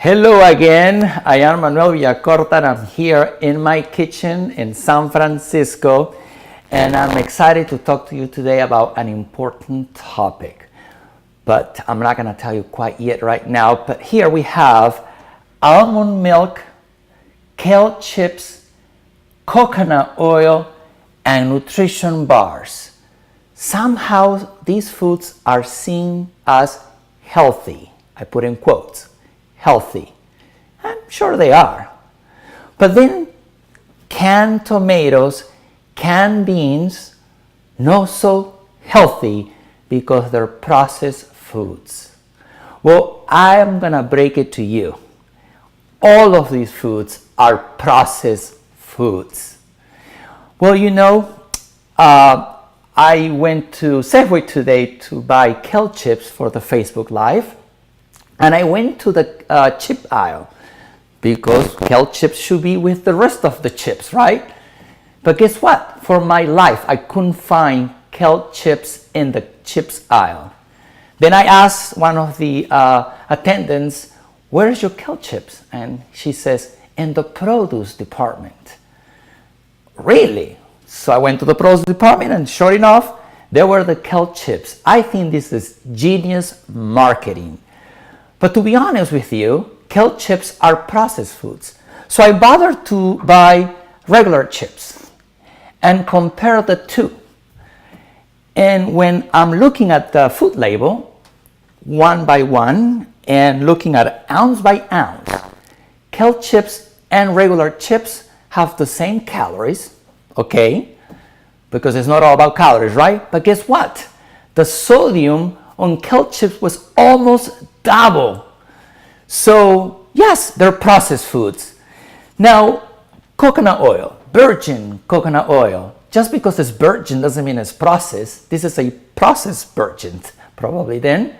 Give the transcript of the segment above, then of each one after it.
Hello again, I am Manuel Villacorta and I'm here in my kitchen in San Francisco, and I'm excited to talk to you today about an important topic. But I'm not going to tell you quite yet right now, but here we have almond milk, kale chips, coconut oil, and nutrition bars. Somehow these foods are seen as healthy. I put in quotes. Healthy. I'm sure they are. But then canned tomatoes, canned beans, not so healthy because they're processed foods. Well, I'm gonna break it to you. All of these foods are processed foods. Well, I went to Safeway today to buy kale chips for the Facebook Live. And I went to the chip aisle because kale chips should be with the rest of the chips, right? But guess what? For my life, I couldn't find kale chips in the chips aisle. Then I asked one of the attendants, "Where's your kale chips?" And she says, "In the produce department." Really? So I went to the produce department and sure enough, there were the kale chips. I think this is genius marketing. But to be honest with you, kale chips are processed foods. So I bothered to buy regular chips and compare the two. And when I'm looking at the food label, one by one, and looking at ounce by ounce, kale chips and regular chips have the same calories, okay? Because it's not all about calories, right? But guess what? The sodium on kale chips was almost double. So yes, they're processed foods. Now, coconut oil, virgin coconut oil, just because it's virgin doesn't mean it's processed. This is a processed virgin, probably then.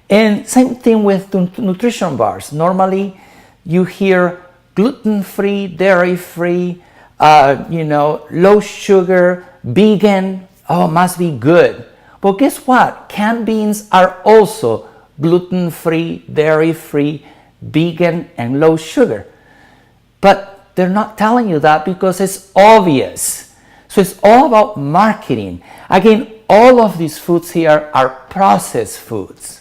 And same thing with nutrition bars. Normally, you hear gluten-free, dairy-free, low sugar, vegan. Oh, must be good. But guess what? Canned beans are also gluten-free, dairy-free, vegan, and low sugar. But they're not telling you that because it's obvious. So it's all about marketing. Again, all of these foods here are processed foods.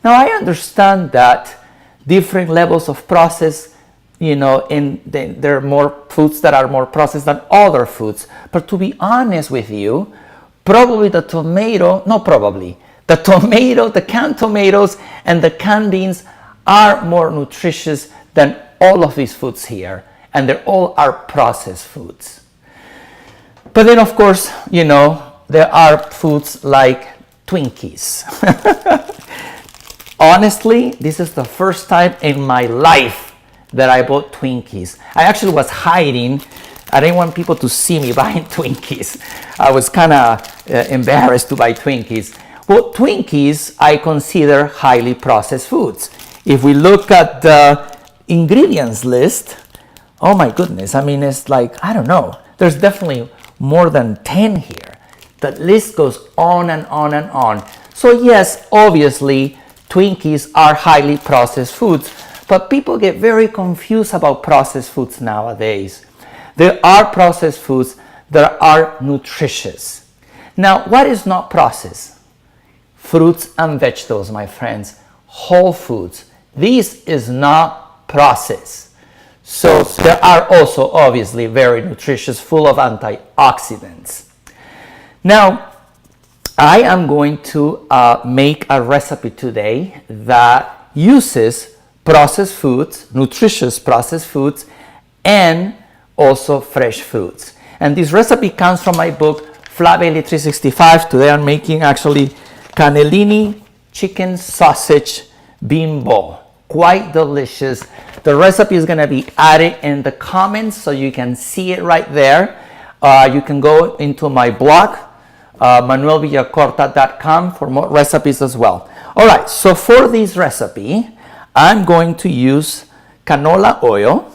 Now I understand that different levels of process, there are more foods that are more processed than other foods. But to be honest with you, the canned tomatoes and the canned beans are more nutritious than all of these foods here, and they all are processed foods. But then of course, there are foods like Twinkies. Honestly, this is the first time in my life that I bought Twinkies. I actually was hiding. I didn't want people to see me buying Twinkies. I was kind of embarrassed to buy Twinkies. Well, Twinkies I consider highly processed foods. If we look at the ingredients list, oh my goodness, it's like, I don't know, there's definitely more than 10 here. The list goes on and on and on. So yes, obviously, Twinkies are highly processed foods, but people get very confused about processed foods nowadays. There are processed foods that are nutritious. Now, what is not processed? Fruits and vegetables, my friends. Whole foods. This is not processed. So there are also obviously very nutritious, full of antioxidants. Now, I am going to make a recipe today that uses processed foods, nutritious processed foods, and also fresh foods. And this recipe comes from my book Flat Belly 365. Today I'm making actually Cannellini chicken sausage bean ball. Quite delicious. The recipe is going to be added in the comments so you can see it right there. You can go into my blog, manuelvillacorta.com, for more recipes as well. All right, so for this recipe, I'm going to use canola oil.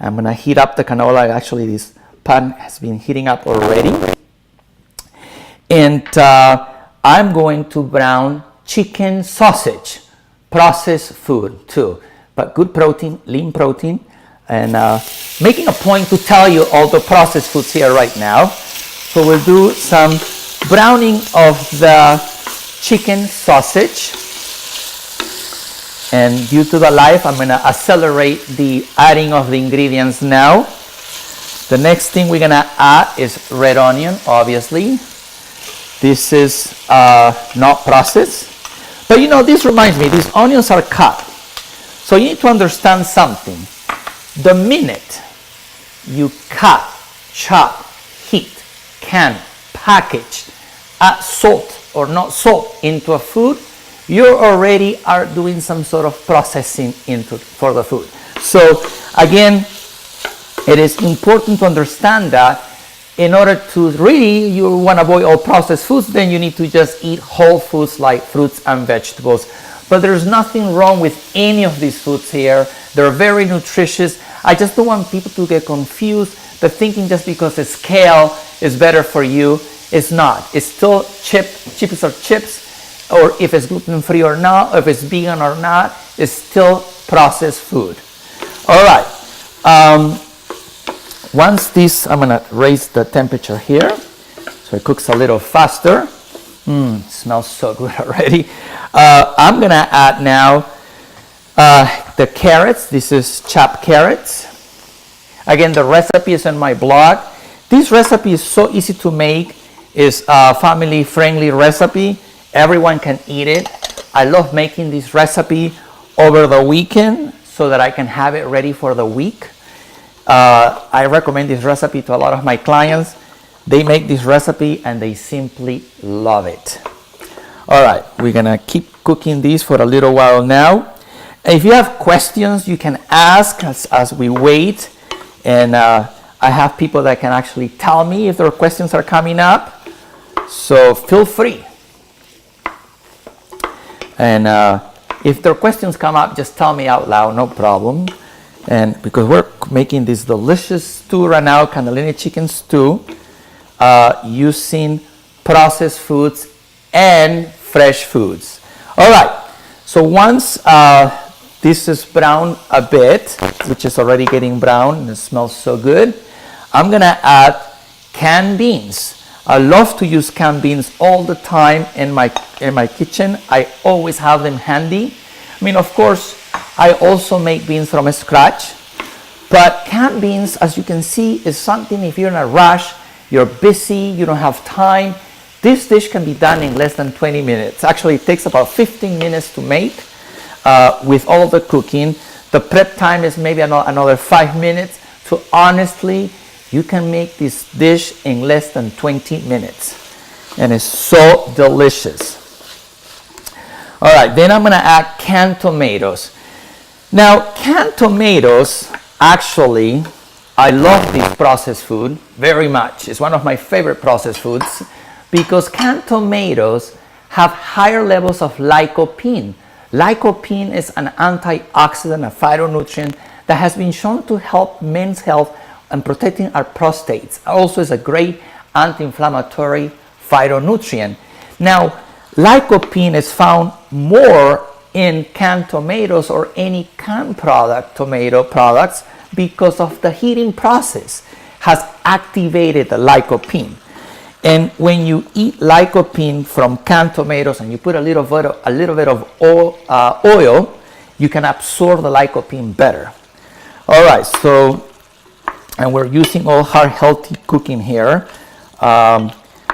I'm going to heat up the canola. Actually, this pan has been heating up already. And I'm going to brown chicken sausage, processed food too. but good protein, lean protein. And making a point to tell you all the processed foods here right now. So we'll do some browning of the chicken sausage. And due to the live, I'm going to accelerate the adding of the ingredients now. The next thing we're going to add is red onion, obviously. This is not processed. But you know, this reminds me, these onions are cut. So you need to understand something. The minute you cut, chop, heat, can, package, add salt or not salt into a food, you already are doing some sort of processing for the food. So again, it is important to understand that in order to really, you want to avoid all processed foods, then you need to just eat whole foods like fruits and vegetables. But there's nothing wrong with any of these foods here. They're very nutritious. I just don't want people to get confused. They're thinking just because it's kale is better for you. It's not. It's still chips are chips, or if it's gluten-free or not, or if it's vegan or not, it's still processed food. All right. Once this, I'm going to raise the temperature here so it cooks a little faster. Smells so good already. I'm going to add now the carrots. This is chopped carrots. Again, the recipe is on my blog. This recipe is so easy to make. It's a family-friendly recipe. Everyone can eat it. I love making this recipe over the weekend so that I can have it ready for the week. I recommend this recipe to a lot of my clients. They make this recipe and they simply love it. All right, we're gonna keep cooking these for a little while now. If you have questions, you can ask as we wait. And I have people that can actually tell me if their questions are coming up. So feel free. And if their questions come up, just tell me out loud, no problem. And because we're making this delicious stew right now, cannellini chicken stew, using processed foods and fresh foods. All right, so once this is brown a bit, which is already getting brown and it smells so good, I'm gonna add canned beans. I love to use canned beans all the time in my kitchen. I always have them handy. I mean, of course, I also make beans from scratch, but canned beans, as you can see, is something if you're in a rush, you're busy, you don't have time. This dish can be done in less than 20 minutes. Actually, it takes about 15 minutes to make with all the cooking. The prep time is maybe another 5 minutes. So honestly, you can make this dish in less than 20 minutes. And it's so delicious. All right, then I'm gonna add canned tomatoes. Now, canned tomatoes, actually, I love this processed food very much. It's one of my favorite processed foods because canned tomatoes have higher levels of lycopene. Lycopene is an antioxidant, a phytonutrient that has been shown to help men's health and protecting our prostates. Also is a great anti-inflammatory phytonutrient. Now, lycopene is found more in canned tomatoes or any canned tomato products because of the heating process has activated the lycopene. And when you eat lycopene from canned tomatoes and you put a little bit of oil, you can absorb the lycopene better. All right, so, and we're using all our healthy cooking here.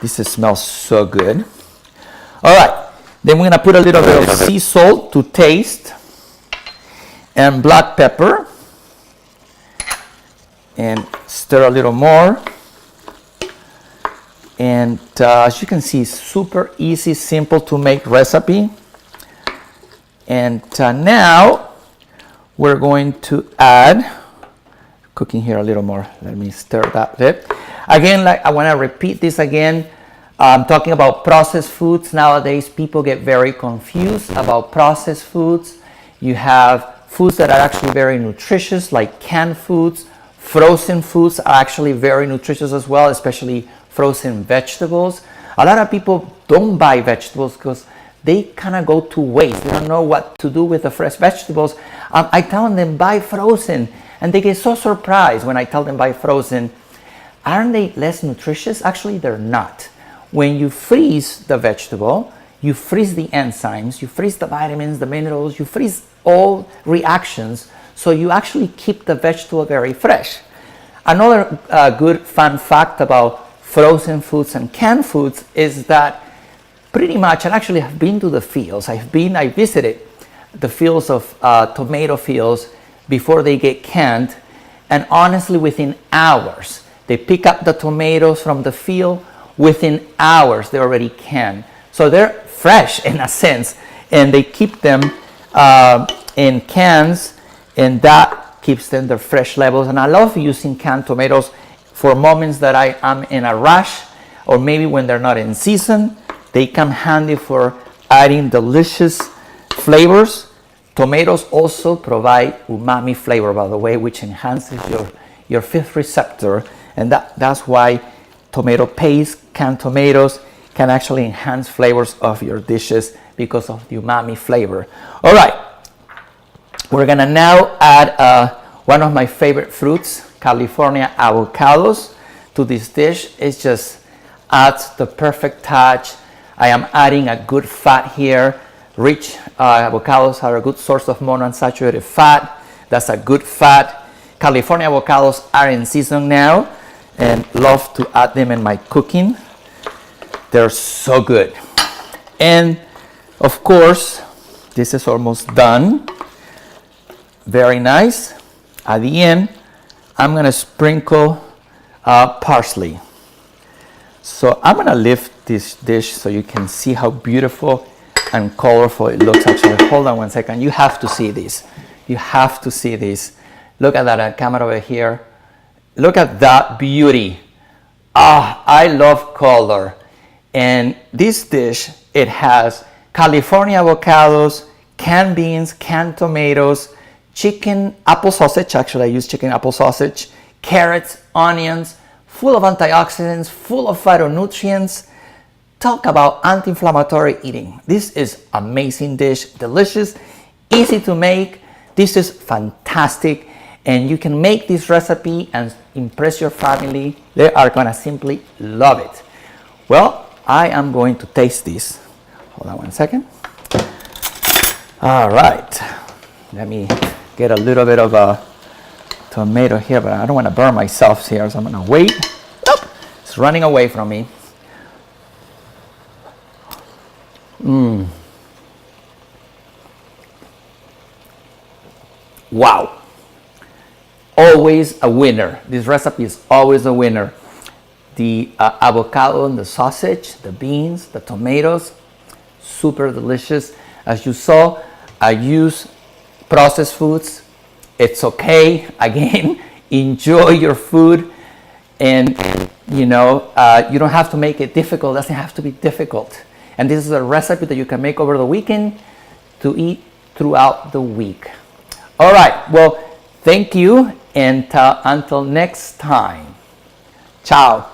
This smells so good. All right, then we're gonna put a little bit of sea salt to taste and black pepper and stir a little more. And as you can see, super easy, simple to make recipe. And now we're going to add, cooking here a little more. Let me stir that bit. Again, like I want to repeat this again. I'm talking about processed foods. Nowadays, people get very confused about processed foods. You have foods that are actually very nutritious, like canned foods. Frozen foods are actually very nutritious as well, especially frozen vegetables. A lot of people don't buy vegetables because they kind of go to waste. They don't know what to do with the fresh vegetables. I tell them buy frozen, and they get so surprised when I tell them buy frozen. Aren't they less nutritious? Actually, they're not. When you freeze the vegetable, you freeze the enzymes, you freeze the vitamins, the minerals, you freeze all reactions, so you actually keep the vegetable very fresh. Another good fun fact about frozen foods and canned foods is that pretty much, I actually have been to the fields. I visited the fields of tomato fields before they get canned, and honestly, within hours, they pick up the tomatoes from the field. Within hours, they're already canned. So they're fresh in a sense, and they keep them in cans, and that keeps them their fresh levels. And I love using canned tomatoes for moments that I am in a rush, or maybe when they're not in season. They come handy for adding delicious flavors. Tomatoes also provide umami flavor, by the way, which enhances your fifth receptor, and that's why tomato paste, canned tomatoes, can actually enhance flavors of your dishes because of the umami flavor. All right, we're gonna now add one of my favorite fruits, California avocados, to this dish. It just adds the perfect touch. I am adding a good fat here. Rich avocados are a good source of monounsaturated fat. That's a good fat. California avocados are in season now, and love to add them in my cooking. They're so good. And of course, this is almost done. Very nice. At the end, I'm gonna sprinkle parsley. So I'm gonna lift this dish so you can see how beautiful and colorful it looks. Actually, hold on one second. You have to see this. You have to see this. Look at that camera over here. Look at that beauty. I love color. And this dish, it has California avocados, canned beans, canned tomatoes, chicken apple sausage. Actually, I use chicken apple sausage, carrots, onions, full of antioxidants, full of phytonutrients. Talk about anti-inflammatory eating. This is amazing dish, delicious, easy to make. This is fantastic, and you can make this recipe and impress your family. They are gonna simply love it. Well, I am going to taste this. Hold on one second. All right, let me get a little bit of a tomato here, but I don't want to burn myself here, so I'm gonna wait. Nope, it's running away from me. Wow, always a winner. This recipe is always a winner. The avocado and the sausage, the beans, the tomatoes, super delicious. As you saw, I use processed foods. It's okay. Again, enjoy your food, and you know, you don't have to make it difficult. It doesn't have to be difficult. And this is a recipe that you can make over the weekend to eat throughout the week. All right, well, thank you, and until next time. Ciao.